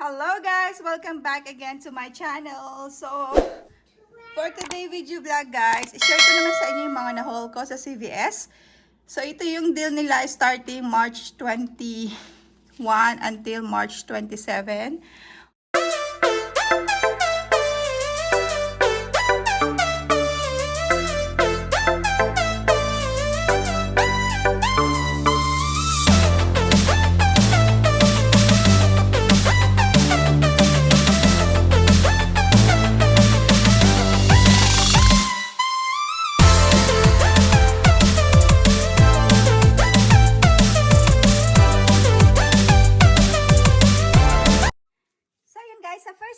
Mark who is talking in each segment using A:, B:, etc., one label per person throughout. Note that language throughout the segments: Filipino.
A: Hello guys! Welcome back again to my channel. So, for today video vlog guys, share ko naman sa inyo yung mga na-haul ko sa CVS. So, ito yung deal nila starting March 21 until March 27.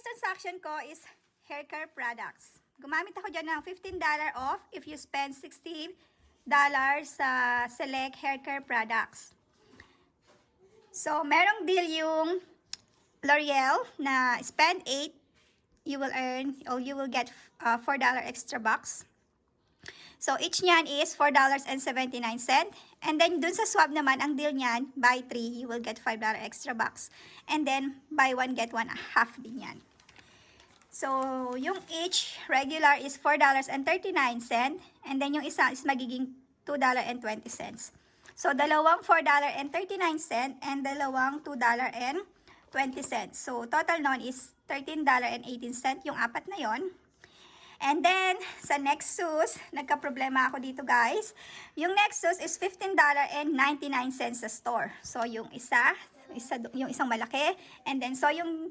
A: Transaction ko is hair care products. Gumamit ako dyan ng $15 off if you spend $60 sa select hair care products. So, merong deal yung L'Oreal na spend 8, you will earn or you will get $4 extra bucks. So, each niyan is $4.79. And then, dun sa swab naman, ang deal niyan, buy 3, you will get $5 extra bucks. And then, buy 1, get 1 half din yan. So, yung each regular is $4.39. And then, yung isa is magiging $2.20. So, dalawang $4.39 and dalawang $2.20. So, total nun is $13.18 yung apat na yon. And then, sa Nexus, nagka-problema ako dito guys. Yung Nexus is $15.99 sa store. So, yung yung isang malaki. And then, so yung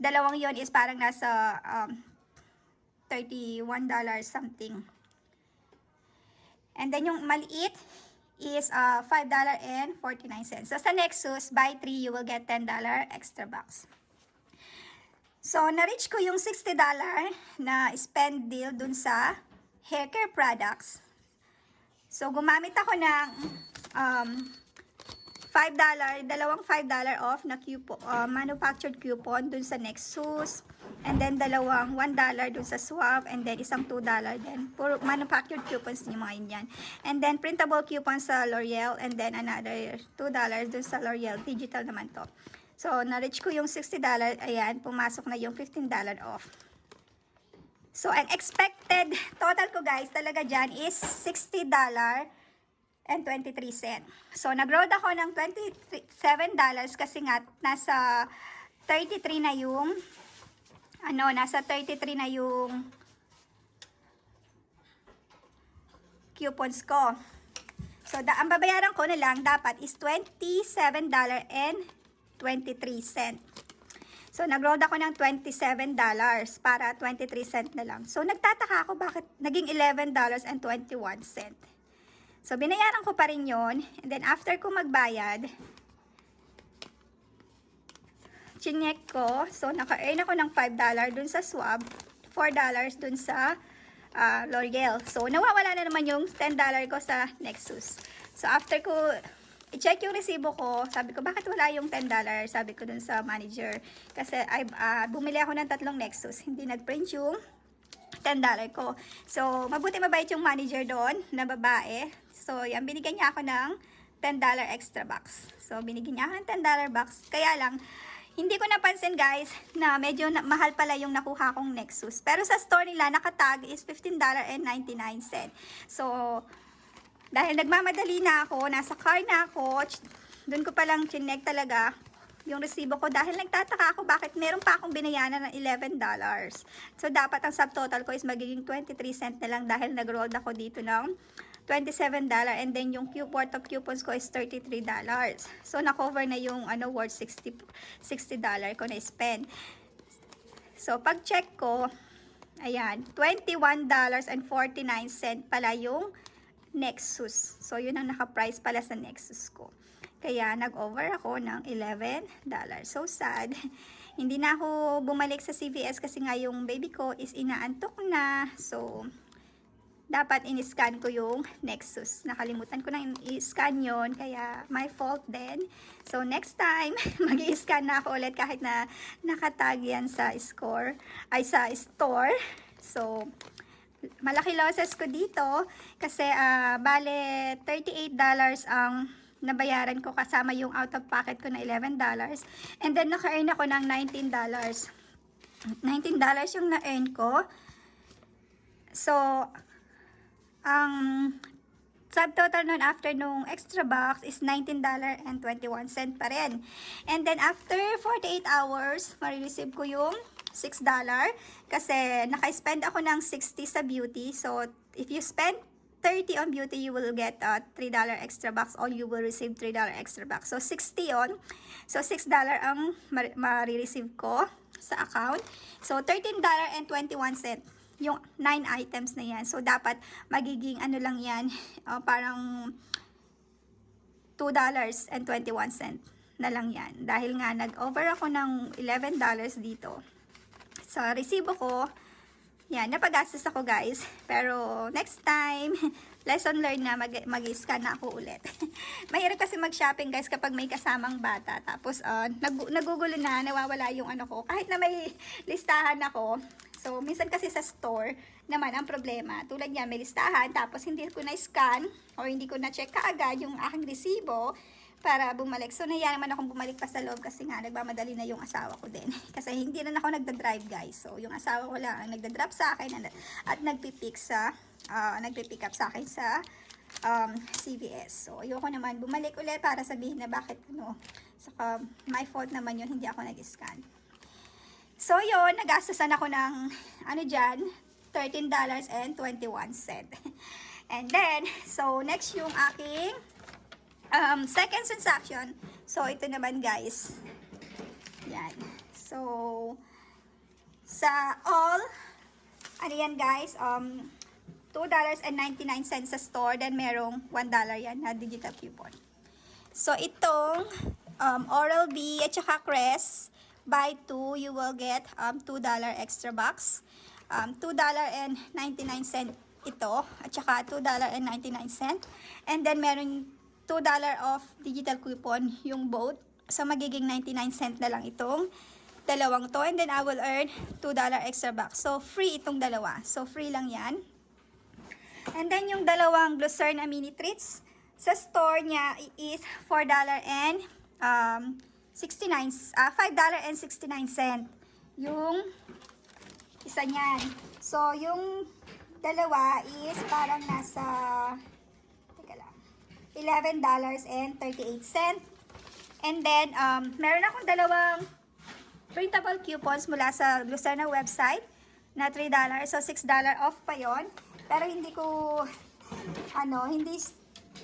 A: dalawang yon is parang nasa $31 something. And then, yung maliit is $5.49. So, sa Nexus, buy 3, you will get $10 extra bucks. So, na-reach ko yung $60 na spend deal dun sa hair care products. So, gumamit ako ng dalawang $5 off na coupon, manufactured coupon dun sa Nexus. And then, dalawang $1 dun sa Swab. And then, isang $2 din. Puro manufactured coupons yung mga yan. And then, printable coupon sa L'Oreal. And then, another $2 dun sa L'Oreal. Digital naman to. So, na-reach ko yung $60. Ayan, pumasok na yung $15 off. So, ang expected total ko guys, talaga dyan is $60.23. So, nag-road ako ng $27 kasi nga, nasa 33 na yung, nasa 33 na yung coupons ko. So, ang babayaran ko na lang dapat is $27.23. So, nag-road ako ng $27 para 23 cent na lang. So, nagtataka ako bakit naging $11.21. So, binayaran ko pa rin yun. And then, after ko magbayad, chinek ko. So, naka-earn ako ng $5 dun sa Swab, $4 dun sa L'Oreal. So, nawawala na naman yung $10 ko sa Nexus. So, after ko i-check yung resibo ko, sabi ko, bakit wala yung $10? Sabi ko dun sa manager. Kasi bumili ako ng 3 Nexus. Hindi nag-print yung $10 ko. So, mabuti mabait yung manager doon na babae. So, yan, binigyan niya ako ng $10 extra bucks. So, binigyan niya ako ng $10 bucks. Kaya lang, hindi ko napansin guys na medyo mahal pala yung nakuha kong Nexus. Pero sa store nila, nakatag is $15.99. So, dahil nagmamadali na ako, nasa car na ako, doon ko palang chinek talaga yung resibo ko. Dahil nagtataka ako bakit meron pa akong binayaran ng $11. So, dapat ang subtotal ko is magiging 23 cent na lang dahil nag-roll ako dito ng $27. And then, yung worth of coupons ko is $33. So, na-cover na yung worth $60 ko na spend. So, pag-check ko, ayan, $21.49 pala yung Nexus. So, yun ang naka-price pala sa Nexus ko. Kaya, nag-over ako ng $11. So, sad. Hindi na ako bumalik sa CVS kasi nga yung baby ko is inaantok na. So, dapat in-scan ko yung Nexus. Nakalimutan ko na i-scan yun. Kaya, my fault din. So, next time, mag-i-scan na ako ulit kahit na nakatag yan sa sa store. So, malaki losses ko dito kasi bale $38 ang nabayaran ko kasama yung out of pocket ko na $11. And then naka-earn ako ng $19. $19 yung na-earn ko. So, ang subtotal nun after nung extra box is $19.21 pa rin. And then after 48 hours, marireceive ko yung $6 kasi naka-spend ako ng 60 sa beauty. So, if you spend 30 on beauty, you will get $3 extra box or you will receive $3 extra box. So, 60 on. So, $6 ang marireceive ko sa account. So, $13.21 yung 9 items na yan. So, dapat magiging ano lang yan, parang $2.21 na lang yan. Dahil nga, nag-over ako ng $11 dito. So, resibo ko, yan, napagastos ako guys. Pero, next time, lesson learned na, mag-scan na ako ulit. Mahirap kasi mag-shopping guys kapag may kasamang bata. Tapos, nagugulo na, nawawala yung ano ko. Kahit na may listahan ako. So, minsan kasi sa store naman ang problema. Tulad niya, may listahan, tapos hindi ko na-scan or hindi ko na-check kaagad yung aking resibo para bumalik. So, nahiya naman akong bumalik pa sa loob kasi nga, nagmamadali na yung asawa ko din. Kasi hindi rin ako nagda-drive guys. So, yung asawa ko lang ang nagda-drop sa akin at nagpipick up sa akin sa CVS. So, ayoko naman bumalik ulit para sabihin na bakit saka my fault naman yun, hindi ako nag-scan. So, yun, nagastusan ako ng, $13.21. And then, so, next yung aking second transaction. So, ito naman, guys. Yan. So, sa all, yan, guys, $2.99 sa store, then merong $1 yan na digital coupon. So, itong Oral-B at saka Crest, buy 2, you will get $2 extra box. $2.99 ito, at saka $2.99. And then, meron $2 off digital coupon yung both. So, magiging 99 cent na lang itong dalawang to. And then, I will earn $2 extra box. So, free itong dalawa. So, free lang yan. And then, yung dalawang Lucerne mini treats, sa store niya is $5.69 yung isa niyan. So, yung dalawa is parang nasa $11.38. And then, meron akong dalawang printable coupons mula sa Lucerne website na $3. So, $6 off pa yon. Pero hindi ko, hindi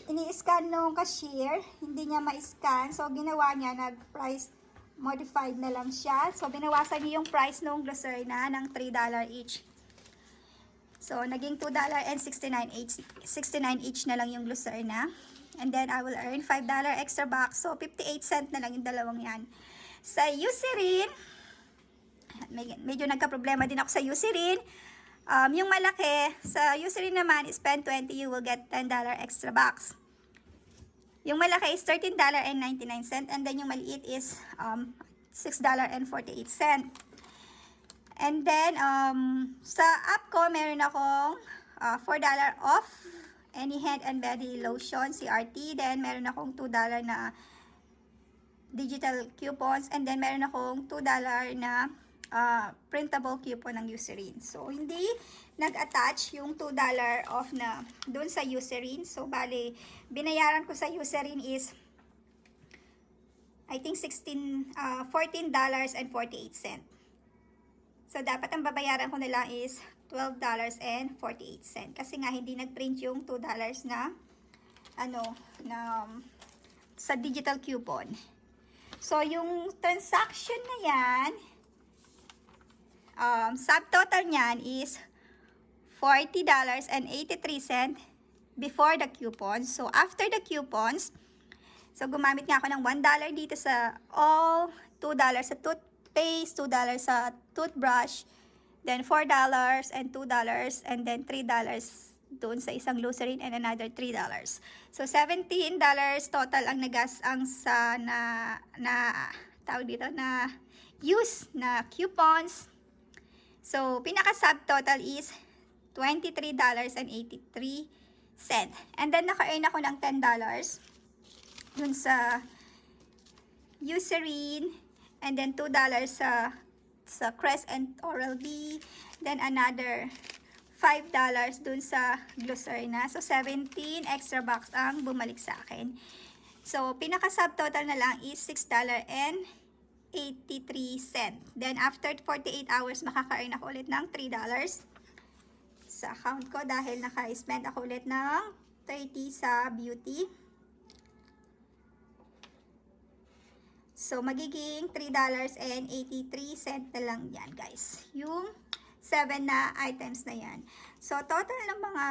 A: ini-scan nung cashier, hindi niya ma-scan. So, ginawa niya, nag-price modified na lang siya. So, binawasan niya yung price nung Lucerne ng $3 each. So, naging $2.69 each na lang yung Lucerne. And then, I will earn $5 extra box. So, 58 cent na lang yung dalawang yan. Sa Eucerin, medyo nagka-problema din ako sa Eucerin. Yung malaki, sa Eucerin naman, spend 20, you will get $10 extra box. Yung malaki is $13.99, and then yung maliit is $6.48. And then, sa app ko, meron akong $4 off any head and body lotion, CRT. Then, meron akong $2 na digital coupons, and then meron akong $2 na printable coupon ng Eucerin. So, hindi nag-attach yung $2 off na dun sa Eucerin. So, bali, binayaran ko sa Eucerin is I think $14.48. So, dapat ang babayaran ko na lang is $12.48. Kasi nga, hindi nag-print yung $2 na sa digital coupon. So, yung transaction na yan, subtotal niyan is $40.83 before the coupons. So, after the coupons, so gumamit nga ako ng $1 dito sa all, $2 sa toothpaste, $2 sa toothbrush, then $4 and $2, and then $3 doon sa isang Lucerne and another $3. So, $17 total ang tawag dito, na use na coupons. So, pinaka-subtotal is $23.83. And then, naka-earn ako ng $10 dun sa Eucerin, and then $2 sa Crest and Oral-B, then another $5 dun sa Glycerina. So 17 extra bucks ang bumalik sa akin. So pinaka subtotal na lang is $6.83. Then after 48 hours makaka-earn ako ulit ng $3 sa account ko dahil naka-spend ako ulit ng 30 sa beauty. So, magiging $3.83 na lang yan, guys. Yung 7 na items na yan. So, total ng mga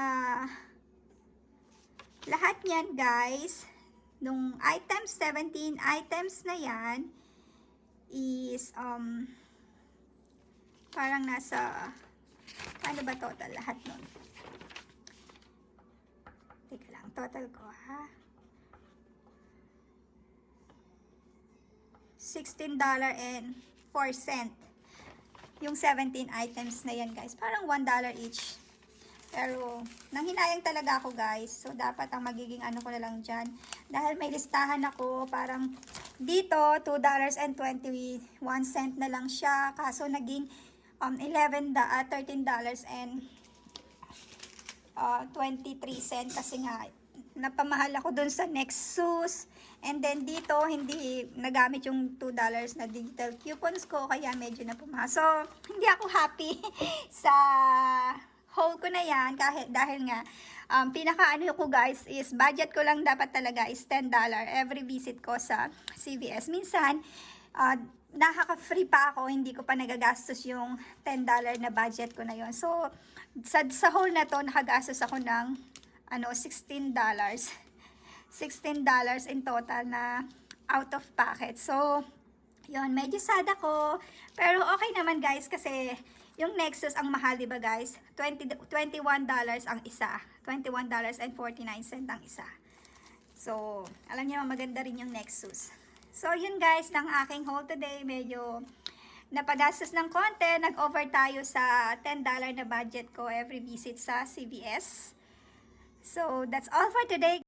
A: lahat yan, guys, nung items, 17 items na yan is, parang nasa, paano ba total lahat nun? Teka lang, total ko, ha? $16.04 yung 17 items na yan, guys. Parang $1 each. Pero, nanghinayang talaga ako, guys. So, dapat ang magiging ano ko na lang dyan. Dahil may listahan ako, parang dito, $2.21 na lang siya. Kaso, naging $13.23 kasi nga, napamahal ako dun sa Nexus. And then dito, hindi nagamit yung $2 na digital coupons ko, kaya medyo napumahal. So, hindi ako happy sa haul ko na yan, dahil nga, pinaka-ano ko, guys, is budget ko lang dapat talaga is $10 every visit ko sa CVS. Minsan, nakaka-free pa ako, hindi ko pa nagagastos yung $10 na budget ko na yon. So, sa haul na to, nakagastos ako ng $16 in total na out of pocket. So, yun, medyo sad ako. Pero okay naman, guys, kasi yung Nexus ang mahal, diba, guys? $21 ang isa. $21.49 ang isa. So, alam niyo, maganda rin yung Nexus. So, yun, guys, ng aking haul today. Medyo napagastos ng konti. Nag-over tayo sa $10 na budget ko every visit sa CVS. So, that's all for today.